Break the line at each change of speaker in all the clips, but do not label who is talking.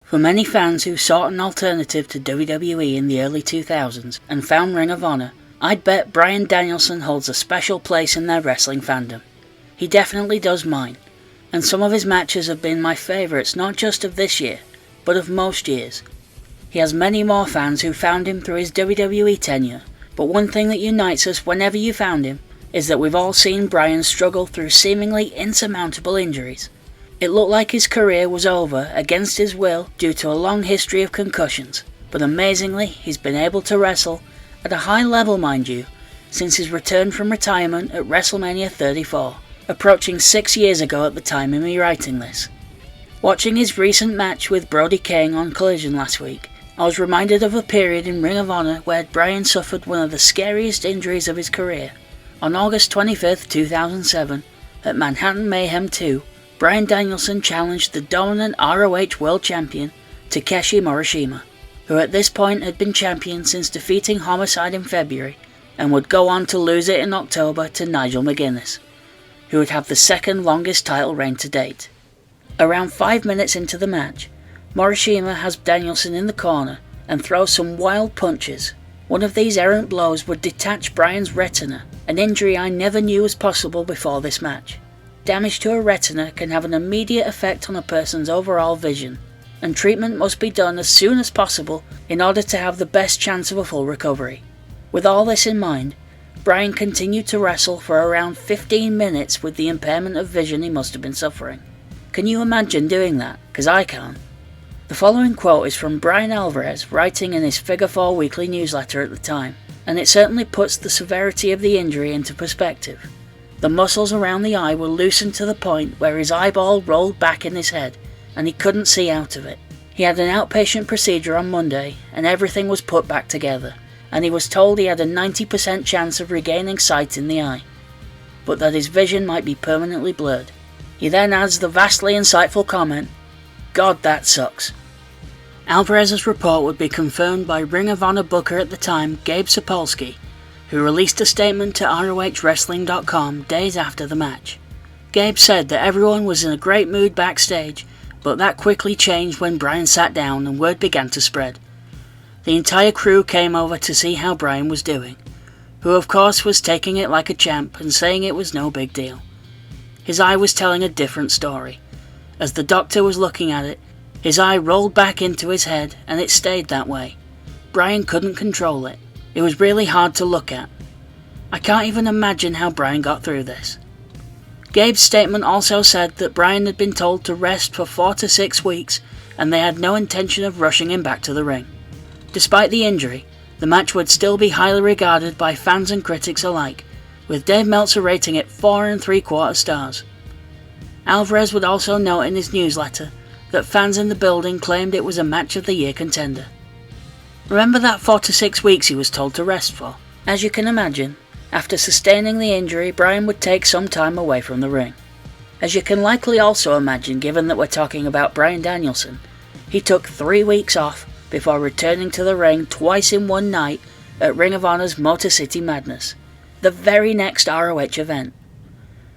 For many fans who sought an alternative to WWE in the early 2000s and found Ring of Honor, I'd bet Bryan Danielson holds a special place in their wrestling fandom. He definitely does mine, and some of his matches have been my favourites not just of this year, but of most years. He has many more fans who found him through his WWE tenure, but one thing that unites us whenever you found him is that we've all seen Bryan struggle through seemingly insurmountable injuries. It looked like his career was over against his will due to a long history of concussions, but amazingly he's been able to wrestle, at a high level mind you, since his return from retirement at WrestleMania 34, approaching 6 years ago at the time of me writing this. Watching his recent match with Brody King on Collision last week, I was reminded of a period in Ring of Honor where Bryan suffered one of the scariest injuries of his career. On August 25th, 2007, at Manhattan Mayhem 2, Bryan Danielson challenged the dominant ROH World Champion, Takeshi Morishima, who at this point had been champion since defeating Homicide in February, and would go on to lose it in October to Nigel McGuinness, who would have the second longest title reign to date. Around 5 minutes into the match, Morishima has Danielson in the corner and throws some wild punches. One of these errant blows would detach Bryan's retina, an injury I never knew was possible before this match. Damage to a retina can have an immediate effect on a person's overall vision, and treatment must be done as soon as possible in order to have the best chance of a full recovery. With all this in mind, Bryan continued to wrestle for around 15 minutes with the impairment of vision he must have been suffering. Can you imagine doing that? 'Cause I can't. The following quote is from Brian Alvarez, writing in his Figure 4 weekly newsletter at the time, and it certainly puts the severity of the injury into perspective. The muscles around the eye were loosened to the point where his eyeball rolled back in his head, and he couldn't see out of it. He had an outpatient procedure on Monday, and everything was put back together, and he was told he had a 90% chance of regaining sight in the eye, but that his vision might be permanently blurred. He then adds the vastly insightful comment, "God, that sucks." Alvarez's report would be confirmed by Ring of Honor booker at the time, Gabe Sapolsky, who released a statement to ROHWrestling.com days after the match. Gabe said that everyone was in a great mood backstage, but that quickly changed when Bryan sat down and word began to spread. The entire crew came over to see how Bryan was doing, who of course was taking it like a champ and saying it was no big deal. His eye was telling a different story. As the doctor was looking at it, his eye rolled back into his head and it stayed that way. Bryan couldn't control it. It was really hard to look at. I can't even imagine how Bryan got through this. Gabe's statement also said that Bryan had been told to rest for 4 to 6 weeks and they had no intention of rushing him back to the ring. Despite the injury, the match would still be highly regarded by fans and critics alike, with Dave Meltzer rating it 4 3/4 stars. Alvarez would also note in his newsletter that fans in the building claimed it was a match of the year contender. Remember that 4 to 6 weeks he was told to rest for? As you can imagine, after sustaining the injury, Bryan would take some time away from the ring. As you can likely also imagine, given that we're talking about Bryan Danielson, he took 3 weeks off before returning to the ring twice in one night at Ring of Honor's Motor City Madness, the very next ROH event.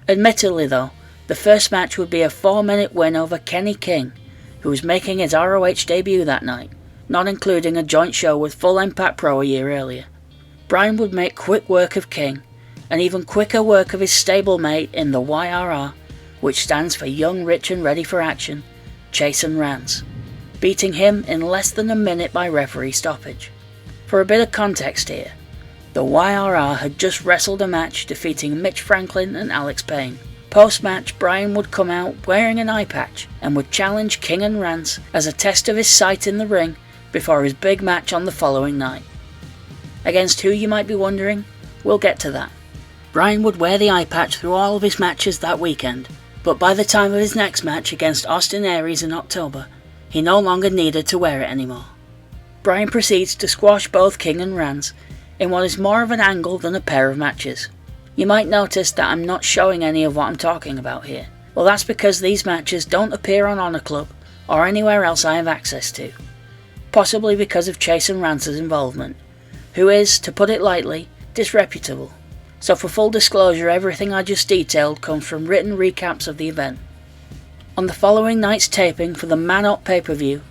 Admittedly though, the first match would be a 4-minute win over Kenny King, who was making his ROH debut that night, not including a joint show with Full Impact Pro a year earlier. Bryan would make quick work of King, and even quicker work of his stablemate in the YRR, which stands for Young, Rich and Ready for Action, Chasen Rance, beating him in less than a minute by referee stoppage. For a bit of context here, the YRR had just wrestled a match defeating Mitch Franklin and Alex Payne. Post-match, Bryan would come out wearing an eye patch and would challenge King and Rance as a test of his sight in the ring before his big match on the following night. Against who, you might be wondering? We'll get to that. Bryan would wear the eye patch through all of his matches that weekend, but by the time of his next match against Austin Aries in October, he no longer needed to wear it anymore. Bryan proceeds to squash both King and Rance in what is more of an angle than a pair of matches. You might notice that I'm not showing any of what I'm talking about here. Well, that's because these matches don't appear on Honor Club or anywhere else I have access to. Possibly because of Chasen Rance's involvement, who is, to put it lightly, disreputable. So for full disclosure, everything I just detailed comes from written recaps of the event. On the following night's taping for the Man Up pay-per-view,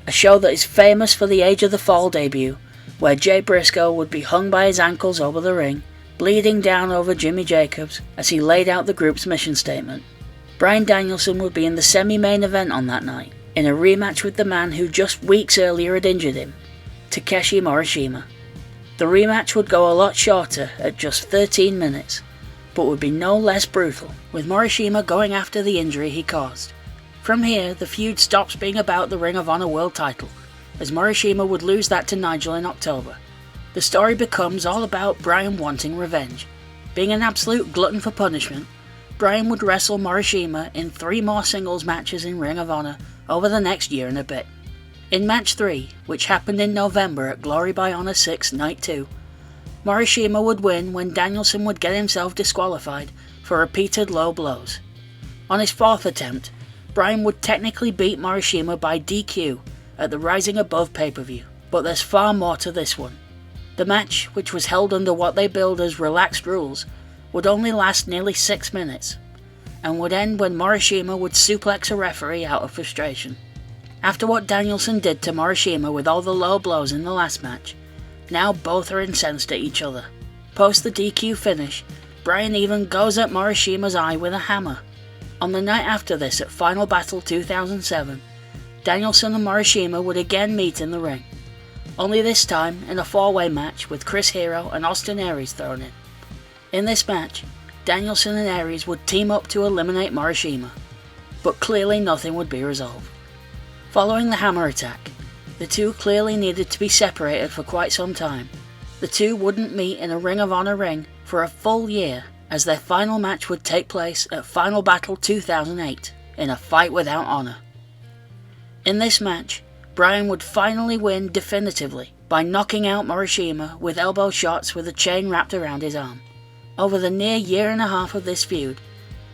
a show that is famous for the Age of the Fall debut, where Jay Briscoe would be hung by his ankles over the ring, bleeding down over Jimmy Jacobs as he laid out the group's mission statement. Bryan Danielson would be in the semi-main event on that night, in a rematch with the man who just weeks earlier had injured him, Takeshi Morishima. The rematch would go a lot shorter at just 13 minutes, but would be no less brutal, with Morishima going after the injury he caused. From here, the feud stops being about the Ring of Honor World title, as Morishima would lose that to Nigel in October. The story becomes all about Bryan wanting revenge. Being an absolute glutton for punishment, Bryan would wrestle Morishima in 3 more singles matches in Ring of Honor over the next year and a bit. In match 3, which happened in November at Glory by Honor 6 Night 2, Morishima would win when Danielson would get himself disqualified for repeated low blows. On his 4th attempt, Bryan would technically beat Morishima by DQ at the Rising Above pay-per-view, but there's far more to this one. The match, which was held under what they billed as relaxed rules, would only last nearly 6 minutes, and would end when Morishima would suplex a referee out of frustration. After what Danielson did to Morishima with all the low blows in the last match, now both are incensed at each other. Post the DQ finish, Bryan even goes at Morishima's eye with a hammer. On the night after this at Final Battle 2007, Danielson and Morishima would again meet in the ring, only this time in a 4-way match with Chris Hero and Austin Aries thrown in. In this match, Danielson and Aries would team up to eliminate Morishima, but clearly nothing would be resolved. Following the hammer attack, the two clearly needed to be separated for quite some time. The two wouldn't meet in a Ring of Honor ring for a full year, as their final match would take place at Final Battle 2008 in a fight without honor. In this match, Bryan would finally win definitively by knocking out Morishima with elbow shots with a chain wrapped around his arm. Over the near year and a half of this feud,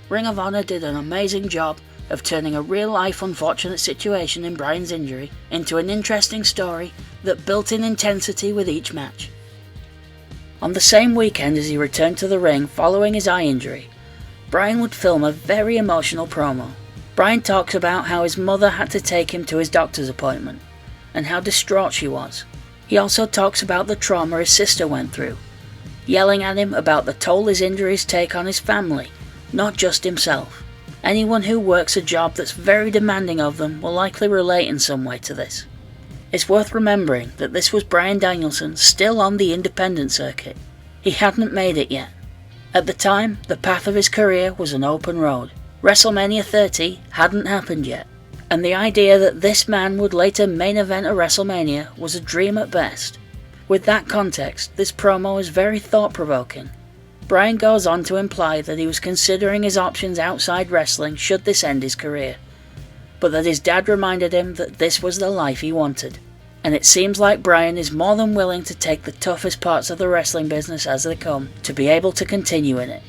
Ring of Honor did an amazing job of turning a real-life unfortunate situation in Bryan's injury into an interesting story that built in intensity with each match. On the same weekend as he returned to the ring following his eye injury, Bryan would film a very emotional promo. Bryan talks about how his mother had to take him to his doctor's appointment, and how distraught she was. He also talks about the trauma his sister went through, yelling at him about the toll his injuries take on his family, not just himself. Anyone who works a job that's very demanding of them will likely relate in some way to this. It's worth remembering that this was Bryan Danielson still on the independent circuit. He hadn't made it yet. At the time, the path of his career was an open road. WrestleMania 30 hadn't happened yet, and the idea that this man would later main event a WrestleMania was a dream at best. With that context, this promo is very thought-provoking. Bryan goes on to imply that he was considering his options outside wrestling should this end his career, but that his dad reminded him that this was the life he wanted, and it seems like Bryan is more than willing to take the toughest parts of the wrestling business as they come to be able to continue in it.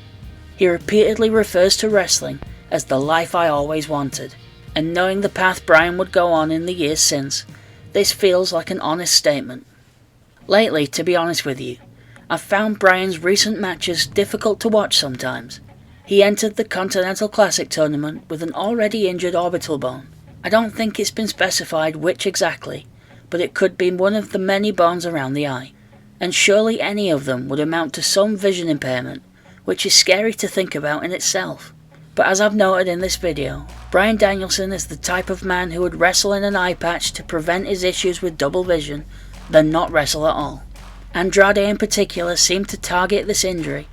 He repeatedly refers to wrestling as the life I always wanted, and knowing the path Bryan would go on in the years since, this feels like an honest statement. Lately, to be honest with you, I've found Bryan's recent matches difficult to watch sometimes. He entered the Continental Classic tournament with an already injured orbital bone. I don't think it's been specified which exactly, but it could be one of the many bones around the eye, and surely any of them would amount to some vision impairment, which is scary to think about in itself. But as I've noted in this video, Bryan Danielson is the type of man who would wrestle in an eye patch to prevent his issues with double vision, then not wrestle at all. Andrade in particular seemed to target this injury,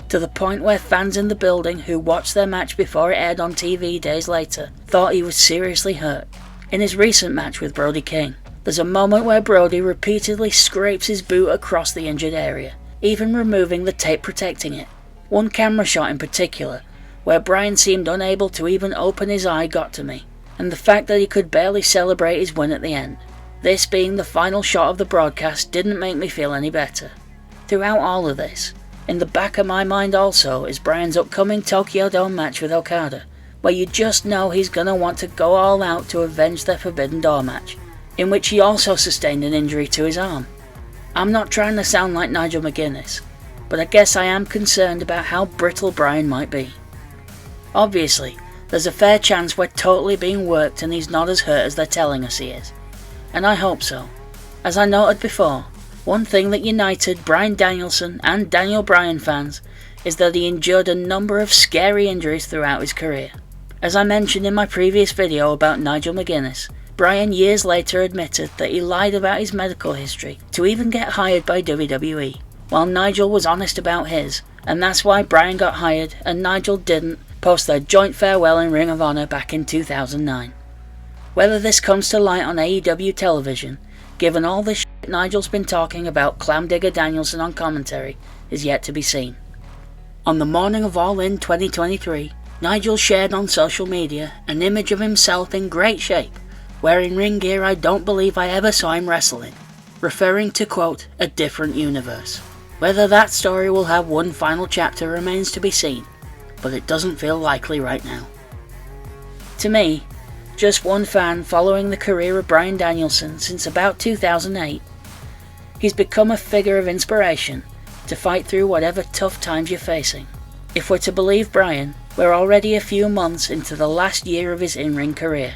to the point where fans in the building who watched their match before it aired on TV days later thought he was seriously hurt. In his recent match with Brody King, there's a moment where Brody repeatedly scrapes his boot across the injured area, even removing the tape protecting it. One camera shot in particular, where Bryan seemed unable to even open his eye, got to me, and the fact that he could barely celebrate his win at the end. This being the final shot of the broadcast didn't make me feel any better. Throughout all of this, in the back of my mind also is Bryan's upcoming Tokyo Dome match with Okada, where you just know he's gonna want to go all out to avenge their Forbidden Door match, in which he also sustained an injury to his arm. I'm not trying to sound like Nigel McGuinness, but I guess I am concerned about how brittle Bryan might be. Obviously, there's a fair chance we're totally being worked and he's not as hurt as they're telling us he is. and I hope so. As I noted before, one thing that united Bryan Danielson and Daniel Bryan fans is that he endured a number of scary injuries throughout his career. As I mentioned in my previous video about Nigel McGuinness, Bryan years later admitted that he lied about his medical history to even get hired by WWE, while Nigel was honest about his, and that's why Bryan got hired and Nigel didn't post their joint farewell in Ring of Honor back in 2009. Whether this comes to light on AEW television, given all the shit Nigel's been talking about Clamdigger Danielson on commentary, is yet to be seen. On the morning of All In 2023, Nigel shared on social media an image of himself in great shape, wearing ring gear I don't believe I ever saw him wrestling, referring to, quote, a different universe. Whether that story will have one final chapter remains to be seen, but it doesn't feel likely right now. To me, just one fan following the career of Bryan Danielson since about 2008, he's become a figure of inspiration to fight through whatever tough times you're facing. If we're to believe Bryan, we're already a few months into the last year of his in-ring career,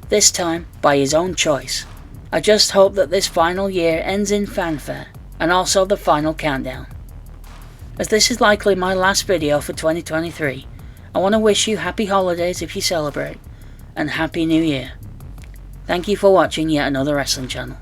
this time by his own choice. I just hope that this final year ends in fanfare, and also the final countdown. As this is likely my last video for 2023, I want to wish you happy holidays if you celebrate, and Happy New Year. Thank you for watching yet another wrestling channel.